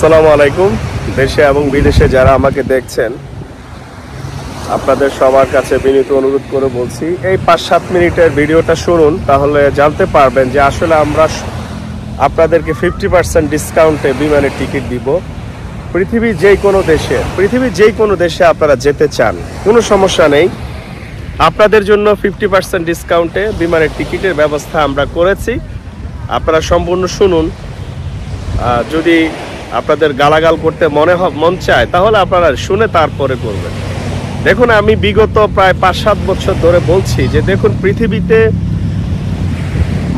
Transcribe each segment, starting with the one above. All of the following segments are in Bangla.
আসসালামু আলাইকুম। দেশে এবং বিদেশে যারা আমাকে দেখছেন, আপনাদের সবার কাছে বিনীত অনুরোধ করে বলছি, এই ৫-৭ মিনিটের ভিডিওটা শুনুন, তাহলে জানতে পারবেন যে আসলে আমরা আপনাদেরকে 50% ডিসকাউন্টে বিমানের টিকিট দিব। পৃথিবীর যেই কোনো দেশে আপনারা যেতে চান, কোনো সমস্যা নেই। আপনাদের জন্য 50% ডিসকাউন্টে বিমানের টিকিটের ব্যবস্থা আমরা করেছি। আপনারা সম্পূর্ণ শুনুন। যদি আপনাদের গালাগাল করতে মন চায়, তাহলে আপনারা শুনে তারপরে করবেন। দেখুন, আমি বিগত প্রায় ৫-৭ বছর ধরে বলছি যে দেখুন, পৃথিবীতে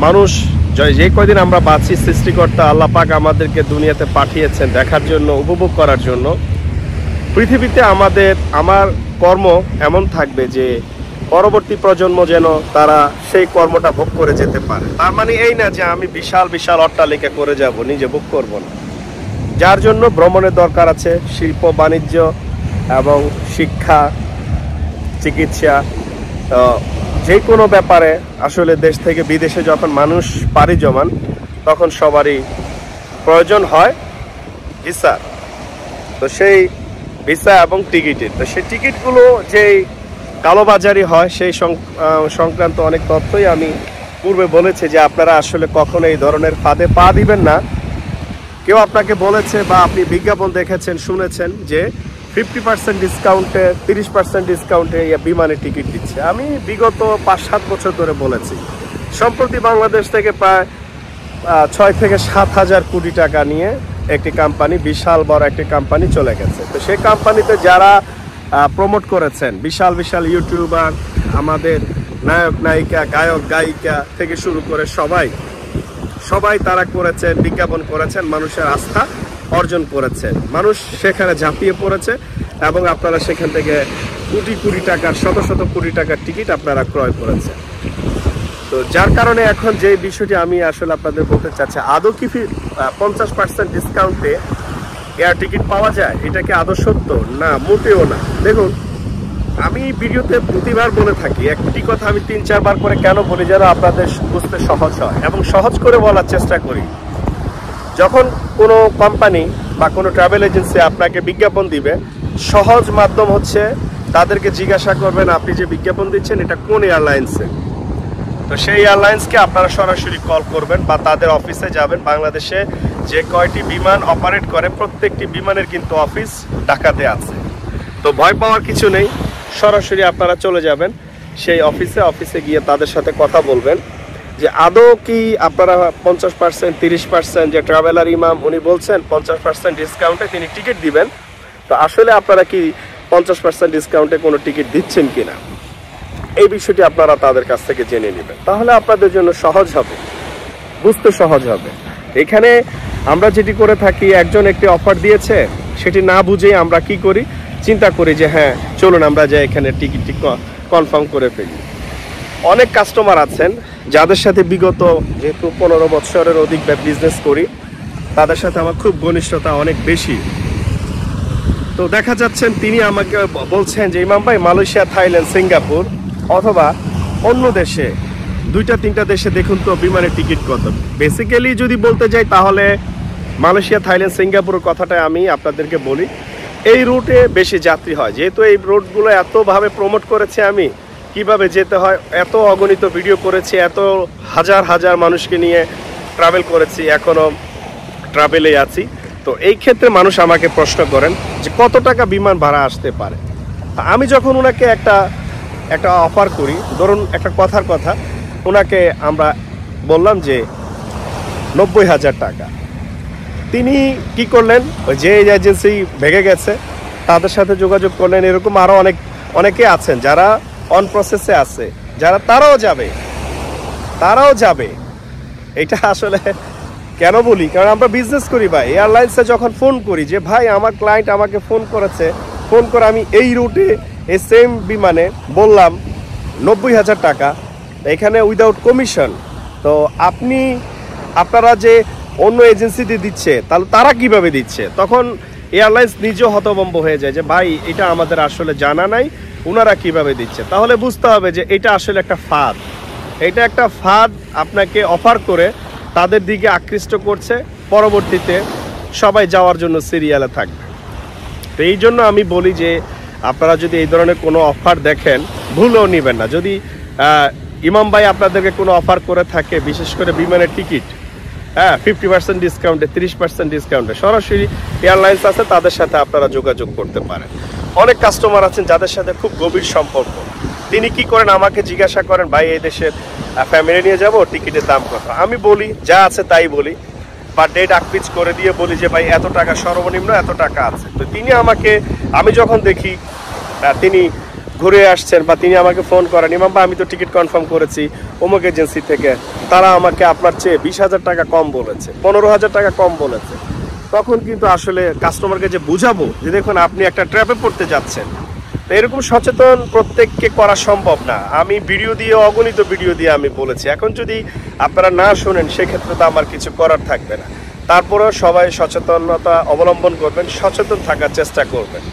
মানুষ যে কয়দিন আমরা বাঁচি, সৃষ্টিকর্তা আল্লাহ পাক আমাদেরকে দুনিয়াতে পাঠিয়েছেন দেখার জন্য, উপভোগ করার জন্য। পৃথিবীতে আমার কর্ম এমন থাকবে যে পরবর্তী প্রজন্ম যেন তারা সেই কর্মটা ভোগ করে যেতে পারে। তার মানে এই না যে আমি বিশাল বিশাল অট্টালিকা করে যাব, নিজে ভোগ করব না। যার জন্য ভ্রমণের দরকার আছে, শিল্প বাণিজ্য এবং শিক্ষা, চিকিৎসা, যে কোনো ব্যাপারে আসলে দেশ থেকে বিদেশে যখন মানুষ পাড়ি জমান, তখন সবারই প্রয়োজন হয় ভিসা। তো সেই ভিসা এবং টিকিটের, তো সেই টিকিটগুলো যেই কালোবাজারি হয়, সেই সংক্রান্ত অনেক তথ্যই আমি পূর্বে বলেছি যে আপনারা আসলে কখনো এই ধরনের ফাঁদে পা দিবেন না। কেউ আপনাকে বলেছে বা আপনি বিজ্ঞাপন দেখেছেন, শুনেছেন যে 50% ডিসকাউন্টে, 30% ডিসকাউন্টে বিমানের টিকিট দিচ্ছে। আমি বিগত ৫-৭ বছর ধরে বলেছি। সম্প্রতি বাংলাদেশ থেকে প্রায় ৬ থেকে ৭ হাজার কোটি টাকা নিয়ে একটি কোম্পানি, বিশাল বড় একটি কোম্পানি চলে গেছে। তো সেই কোম্পানিতে যারা প্রমোট করেছেন, বিশাল বিশাল ইউটিউবার, আমাদের নায়ক নায়িকা, গায়ক গায়িকা থেকে শুরু করে সবাই তারা করেছেন, বিজ্ঞাপন করেছেন, মানুষের আস্থা অর্জন করেছেন। মানুষ সেখানে ঝাঁপিয়ে পড়েছে এবং আপনারা সেখান থেকে কোটি কোটি টাকার, শত শত কোটি টাকার টিকিট আপনারা ক্রয় করেছেন। তো যার কারণে এখন যে বিষয়টি আমি আসলে আপনাদের বলতে চাচ্ছি, আদৌ কি 50% ডিসকাউন্টে এয়ার টিকিট পাওয়া যায়? এটা কি আদৌ সত্য? না, মোটেও না। দেখুন, আমি ভিডিওতে প্রতিবার বলে থাকি একটি কথা, আমি ৩-৪ বার করে কেন বলি, যেন আপনাদের বুঝতে সহজ হয় এবং সহজ করে বলার চেষ্টা করি। যখন কোনো কোম্পানি বা কোনো ট্রাভেল এজেন্সি আপনাকে বিজ্ঞাপন দিবে, সহজ মাধ্যম হচ্ছে তাদেরকে জিজ্ঞাসা করবেন আপনি যে বিজ্ঞাপন দিচ্ছেন এটা কোন এয়ারলাইন্সে। তো সেই এয়ারলাইন্সকে আপনারা সরাসরি কল করবেন বা তাদের অফিসে যাবেন। বাংলাদেশে যে কয়টি বিমান অপারেট করে, প্রত্যেকটি বিমানের কিন্তু অফিস ঢাকাতে আছে। তো ভয় পাওয়ার কিছু নেই, সরাসরি আপনারা চলে যাবেন সেই অফিসে গিয়ে তাদের সাথে কথা বলবেন যে আদৌ কি আপনারা 50%, 30%, যে ট্রাভেলার ইমাম উনি বলছেন 50% ডিসকাউন্টে তিনি টিকিট দিবেন, তো আসলে আপনারা কি 50% ডিসকাউন্টে কোনো টিকিট দিচ্ছেন কিনা, এই বিষয়টি আপনারা তাদের কাছ থেকে জেনে নেবেন। তাহলে আপনাদের জন্য সহজ হবে, বুঝতে সহজ হবে। এখানে আমরা যেটি করে থাকি, একজন একটি অফার দিয়েছে, সেটি না বুঝেই আমরা কি করি, চিন্তা করি যে হ্যাঁ চলুন আমরা যাই এখানে টিকিটটি কনফার্ম করে ফেলি। অনেক কাস্টমার আছেন যাদের সাথে বিগত যেহেতু 15 বছরের অধিক বিজনেস করি, তাদের সাথে আমার খুব ঘনিষ্ঠতা অনেক বেশি। তো দেখা যাচ্ছেন তিনি আমাকে বলছেন যে ইমাম ভাই, মালয়েশিয়া, থাইল্যান্ড, সিঙ্গাপুর অথবা অন্য দেশে 2-3টা দেশে দেখুন তো বিমানের টিকিট কত। বেসিক্যালি যদি বলতে যাই তাহলে মালয়েশিয়া, থাইল্যান্ড, সিঙ্গাপুরের কথাটা আমি আপনাদেরকে বলি। এই রুটে বেশি যাত্রী হয়, যেহেতু এই রুটগুলো এতভাবে প্রমোট করেছে, আমি কিভাবে যেতে হয় এত অগণিত ভিডিও করেছি, এত হাজার হাজার মানুষকে নিয়ে ট্রাভেল করেছি, এখনও ট্রাভেলে আছি। তো এই ক্ষেত্রে মানুষ আমাকে প্রশ্ন করেন যে কত টাকা বিমান ভাড়া আসতে পারে। আমি যখন ওনাকে একটা অফার করি, ধরুন একটা কথার কথা, ওনাকে আমরা বললাম যে 90,000 টাকা। তিনি কি করলেন, ওই যে এজেন্সি ভেঙে গেছে তাদের সাথে যোগাযোগ করলেন। এরকম আরও অনেকে আছেন যারা অন প্রসেসে আছে, তারাও যাবে। এটা আসলে কেন বলি, কারণ আমরা বিজনেস করি ভাই। এয়ারলাইন্সে যখন ফোন করি যে ভাই আমার ক্লায়েন্ট আমাকে ফোন করে আমি এই রুটে এই সেম বিমানে বললাম 90,000 টাকা, এখানে উইদাউট কমিশন। তো আপনারা যে অন্য এজেন্সিতে দিচ্ছে, তাহলে তারা কিভাবে দিচ্ছে? তখন এয়ারলাইন্স নিজেও হতভম্ব হয়ে যায় যে ভাই এটা আমাদের আসলে জানা নাই, ওনারা কিভাবে দিচ্ছে। তাহলে বুঝতে হবে যে এটা আসলে একটা ফাঁদ। এটা একটা ফাঁদ, আপনাকে অফার করে তাদের দিকে আকৃষ্ট করছে, পরবর্তীতে সবাই যাওয়ার জন্য সিরিয়ালে থাকবে। তো এই জন্য আমি বলি যে আপনারা যদি এই ধরনের কোনো অফার দেখেন ভুলেও নেবেন না। যদি ইমাম ভাই আপনাদেরকে কোনো অফার করে থাকে, বিশেষ করে বিমানের টিকিট 50% ডিসকাউন্টে, 30% ডিসকাউন্টে, সরাসরি এয়ারলাইন্স আছে তাদের সাথে আপনারা যোগাযোগ করতে পারেন। অনেক কাস্টমার আছেন যাদের সাথে খুব গভীর সম্পর্ক, তিনি কি করেন আমাকে জিজ্ঞাসা করেন, ভাই এই দেশের ফ্যামিলি নিয়ে যাব, টিকিটের দাম কত? আমি বলি যা আছে তাই বলি, বা ডেট আকপিচ করে দিয়ে বলি যে ভাই এত টাকা সর্বনিম্ন, এত টাকা আছে। তো তিনি আমাকে, আমি যখন দেখি তিনি ঘুরে আসছেন বা তিনি আমাকে ফোন করেন, ইমাম ভাই আমি তো টিকিট কনফার্ম করেছি অমুক এজেন্সি থেকে, তারা আমাকে আপনার চেয়ে 20,000 টাকা কম বলেছে, 15,000 টাকা কম বলেছে, তখন কিন্তু আসলে কাস্টমারকে যে বুঝাবো যে দেখুন আপনি একটা ট্র্যাপে পড়তে যাচ্ছেন। তো এরকম সচেতন প্রত্যেককে করা সম্ভব না। আমি ভিডিও দিয়ে, অগণিত ভিডিও দিয়ে আমি বলেছি, এখন যদি আপনারা না শোনেন সেক্ষেত্রে তো আমার কিছু করার থাকবে না। তারপরেও সবাই সচেতনতা অবলম্বন করবেন, সচেতন থাকার চেষ্টা করবেন।